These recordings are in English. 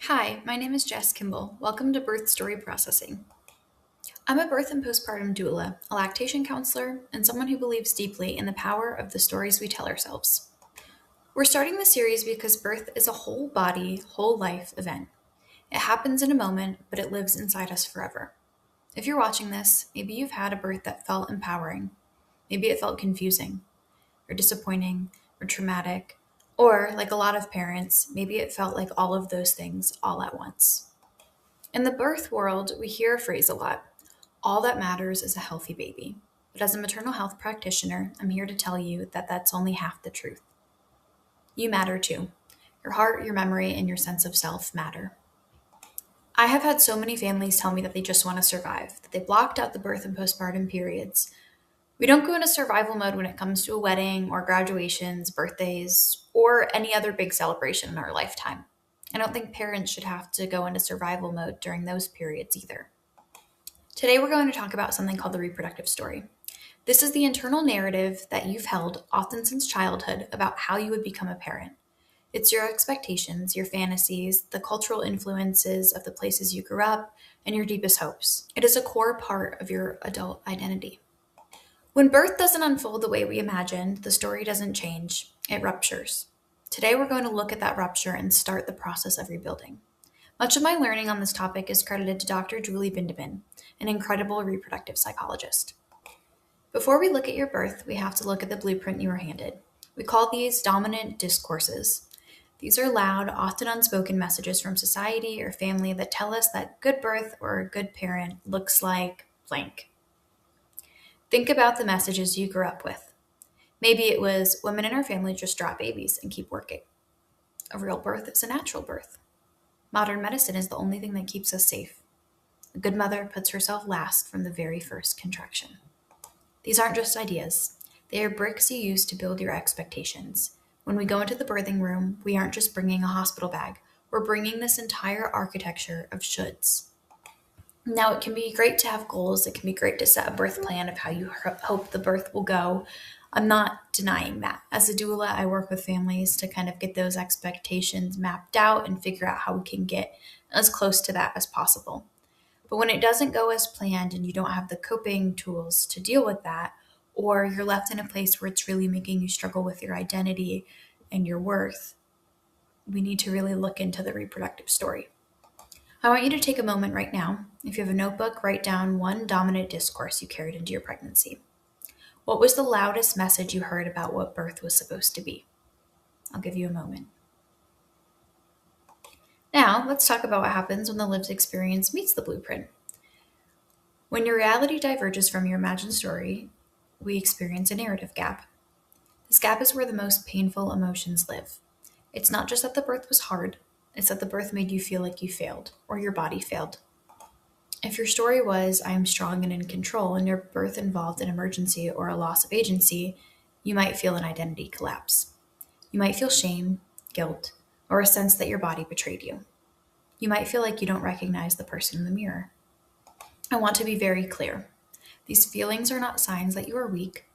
Hi, my name is Jess Kimball. Welcome to Birth Story Processing. I'm a birth and postpartum doula, a lactation counselor, and someone who believes deeply in the power of the stories we tell ourselves. We're starting this series because birth is a whole body, whole life event. It happens in a moment, but it lives inside us forever. If you're watching this, maybe you've had a birth that felt empowering. Maybe it felt confusing, or disappointing, or traumatic, or, like a lot of parents, maybe it felt like all of those things all at once. In the birth world, we hear a phrase a lot: all that matters is a healthy baby. But as a maternal health practitioner, I'm here to tell you that that's only half the truth. You matter too. Your heart, your memory, and your sense of self matter. I have had so many families tell me that they just want to survive, that they blocked out the birth and postpartum periods. We don't go into survival mode when it comes to a wedding or graduations, birthdays, or any other big celebration in our lifetime. I don't think parents should have to go into survival mode during those periods either. Today, we're going to talk about something called the reproductive story. This is the internal narrative that you've held, often since childhood, about how you would become a parent. It's your expectations, your fantasies, the cultural influences of the places you grew up, and your deepest hopes. It is a core part of your adult identity. When birth doesn't unfold the way we imagined, the story doesn't change, it ruptures. Today, we're going to look at that rupture and start the process of rebuilding. Much of my learning on this topic is credited to Dr. Julie Bindeman, an incredible reproductive psychologist. Before we look at your birth, we have to look at the blueprint you were handed. We call these dominant discourses. These are loud, often unspoken messages from society or family that tell us that good birth or a good parent looks like blank. Think about the messages you grew up with. Maybe it was women in our family just drop babies and keep working. A real birth is a natural birth. Modern medicine is the only thing that keeps us safe. A good mother puts herself last from the very first contraction. These aren't just ideas. They are bricks you use to build your expectations. When we go into the birthing room, we aren't just bringing a hospital bag. We're bringing this entire architecture of shoulds. Now, it can be great to have goals. It can be great to set a birth plan of how you hope the birth will go. I'm not denying that. As a doula, I work with families to kind of get those expectations mapped out and figure out how we can get as close to that as possible. But when it doesn't go as planned and you don't have the coping tools to deal with that, or you're left in a place where it's really making you struggle with your identity and your worth, we need to really look into the reproductive story. I want you to take a moment right now. If you have a notebook, write down one dominant discourse you carried into your pregnancy. What was the loudest message you heard about what birth was supposed to be? I'll give you a moment. Now, let's talk about what happens when the lived experience meets the blueprint. When your reality diverges from your imagined story, we experience a narrative gap. This gap is where the most painful emotions live. It's not just that the birth was hard, it's that the birth made you feel like you failed, or your body failed. If your story was, I am strong and in control, and your birth involved an emergency or a loss of agency, you might feel an identity collapse. You might feel shame, guilt, or a sense that your body betrayed you. You might feel like you don't recognize the person in the mirror. I want to be very clear. These feelings are not signs that you are weak.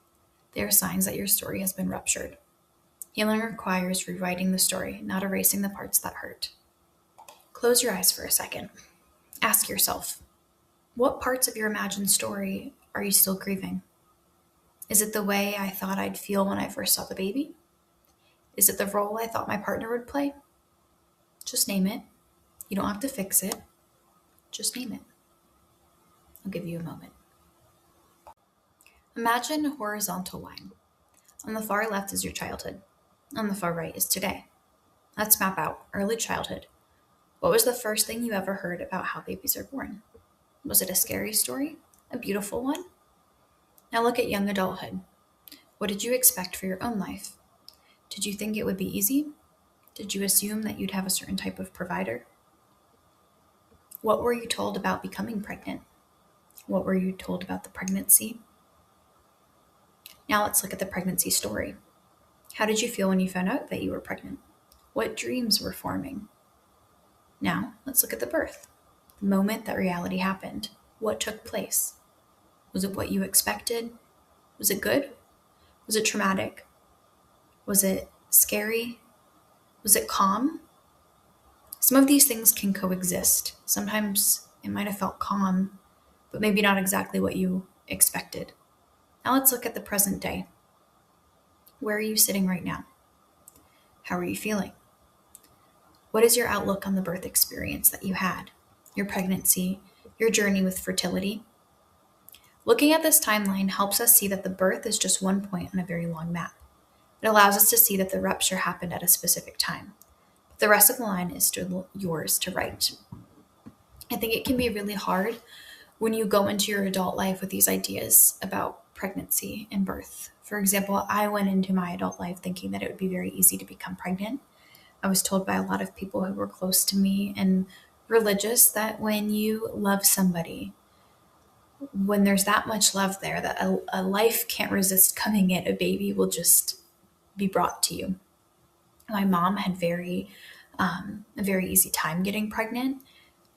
They are signs that your story has been ruptured. Healing requires rewriting the story, not erasing the parts that hurt. Close your eyes for a second. Ask yourself, what parts of your imagined story are you still grieving? Is it the way I thought I'd feel when I first saw the baby? Is it the role I thought my partner would play? Just name it. You don't have to fix it. Just name it. I'll give you a moment. Imagine a horizontal line. On the far left is your childhood. On the far right is today. Let's map out early childhood. What was the first thing you ever heard about how babies are born? Was it a scary story? A beautiful one? Now look at young adulthood. What did you expect for your own life? Did you think it would be easy? Did you assume that you'd have a certain type of provider? What were you told about becoming pregnant? What were you told about the pregnancy? Now let's look at the pregnancy story. How did you feel when you found out that you were pregnant? What dreams were forming? Now let's look at the birth. The moment that reality happened. What took place? Was it what you expected? Was it good? Was it traumatic? Was it scary? Was it calm? Some of these things can coexist. Sometimes it might have felt calm, but maybe not exactly what you expected. Now let's look at the present day. Where are you sitting right now? How are you feeling? What is your outlook on the birth experience that you had, your pregnancy, your journey with fertility? Looking at this timeline helps us see that the birth is just one point on a very long map. It allows us to see that the rupture happened at a specific time. But the rest of the line is still yours to write. I think it can be really hard when you go into your adult life with these ideas about pregnancy and birth. For example, I went into my adult life thinking that it would be very easy to become pregnant. I was told by a lot of people who were close to me and religious that when you love somebody, when there's that much love there, that a life can't resist coming in, a baby will just be brought to you. My mom had a very easy time getting pregnant.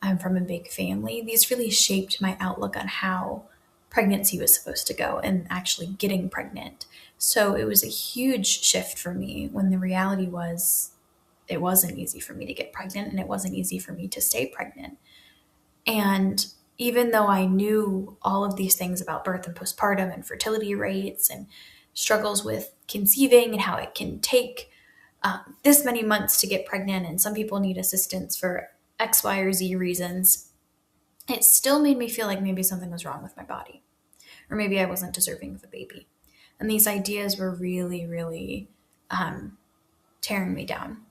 I'm from a big family. These really shaped my outlook on how pregnancy was supposed to go and actually getting pregnant. So it was a huge shift for me when the reality was it wasn't easy for me to get pregnant and it wasn't easy for me to stay pregnant. And even though I knew all of these things about birth and postpartum and fertility rates and struggles with conceiving and how it can take this many months to get pregnant, and some people need assistance for X, Y, or Z reasons, it still made me feel like maybe something was wrong with my body, or maybe I wasn't deserving of a baby. And these ideas were really, really tearing me down.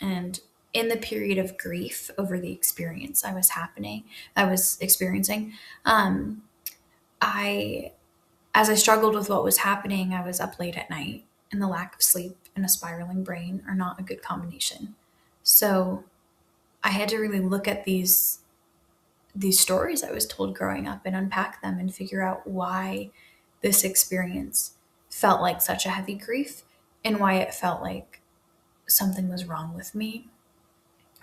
And in the period of grief over the experience I was experiencing, I, as I struggled with what was happening, I was up late at night, and the lack of sleep and a spiraling brain are not a good combination. So I had to really look at these stories I was told growing up and unpack them and figure out why this experience felt like such a heavy grief and why it felt like something was wrong with me,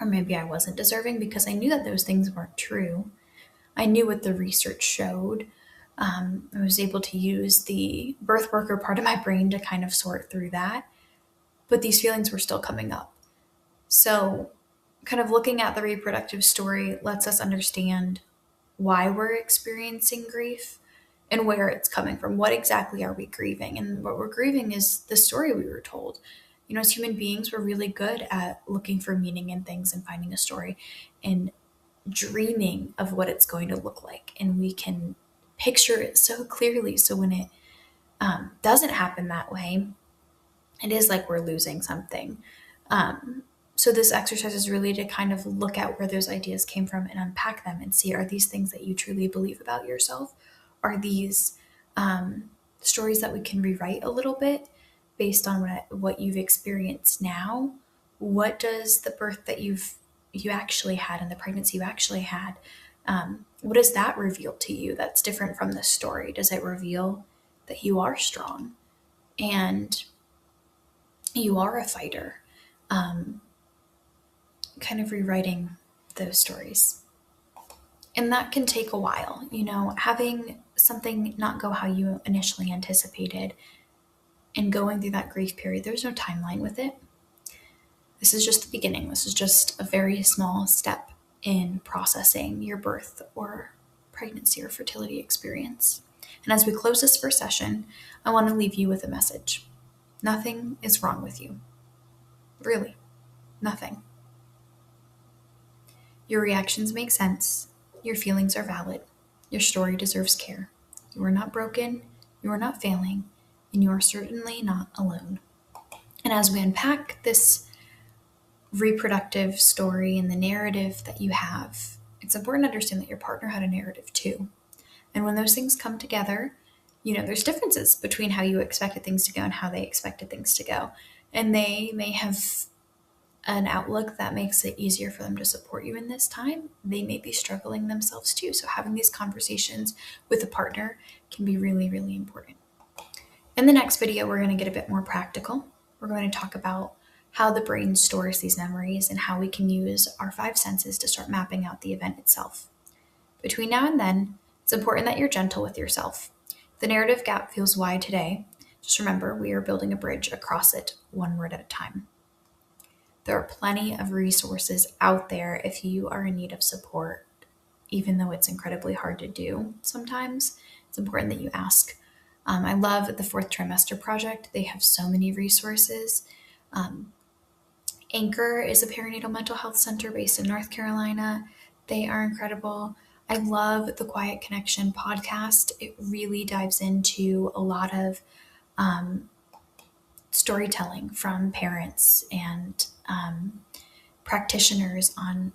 or maybe I wasn't deserving, because I knew that those things weren't true. I knew what the research showed. I was able to use the birth worker part of my brain to kind of sort through that, but these feelings were still coming up. So kind of looking at the reproductive story lets us understand why we're experiencing grief and where it's coming from. What exactly are we grieving? And what we're grieving is the story we were told. You know, as human beings, we're really good at looking for meaning in things and finding a story and dreaming of what it's going to look like. And we can picture it so clearly. So when it doesn't happen that way, it is like we're losing something. So this exercise is really to kind of look at where those ideas came from and unpack them and see, are these things that you truly believe about yourself? Are these stories that we can rewrite a little bit based on what you've experienced now? What does the birth that you actually had and the pregnancy you actually had, what does that reveal to you that's different from this story? Does it reveal that you are strong and you are a fighter? Kind of rewriting those stories. And that can take a while, you know, having something not go how you initially anticipated and going through that grief period. There's no timeline with it. This is just the beginning. This is just a very small step in processing your birth or pregnancy or fertility experience. And as we close this first session, I want to leave you with a message. Nothing is wrong with you. Really, nothing. Your reactions make sense. Your feelings are valid. Your story deserves care. You are not broken. You are not failing. And you are certainly not alone. And as we unpack this reproductive story and the narrative that you have, it's important to understand that your partner had a narrative too. And when those things come together, you know, there's differences between how you expected things to go and how they expected things to go. And they may have an outlook that makes it easier for them to support you in this time. They may be struggling themselves too. So having these conversations with a partner can be really, really important. In the next video, we're going to get a bit more practical. We're going to talk about how the brain stores these memories and how we can use our 5 senses to start mapping out the event itself. Between now and then, it's important that you're gentle with yourself. If the narrative gap feels wide today, just remember we are building a bridge across it, one word at a time. There are plenty of resources out there if you are in need of support, even though it's incredibly hard to do sometimes. It's important that you ask. I love the Fourth Trimester Project. They have so many resources. Um, Anchor is a perinatal mental health center based in North Carolina. They are incredible. I love the Quiet Connection podcast. It really dives into a lot of storytelling from parents and practitioners on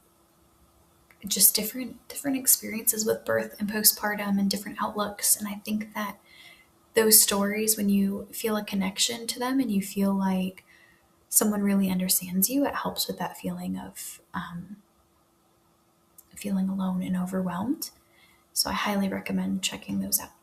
just different experiences with birth and postpartum and different outlooks. And I think that those stories, when you feel a connection to them and you feel like someone really understands you, it helps with that feeling of feeling alone and overwhelmed. So I highly recommend checking those out.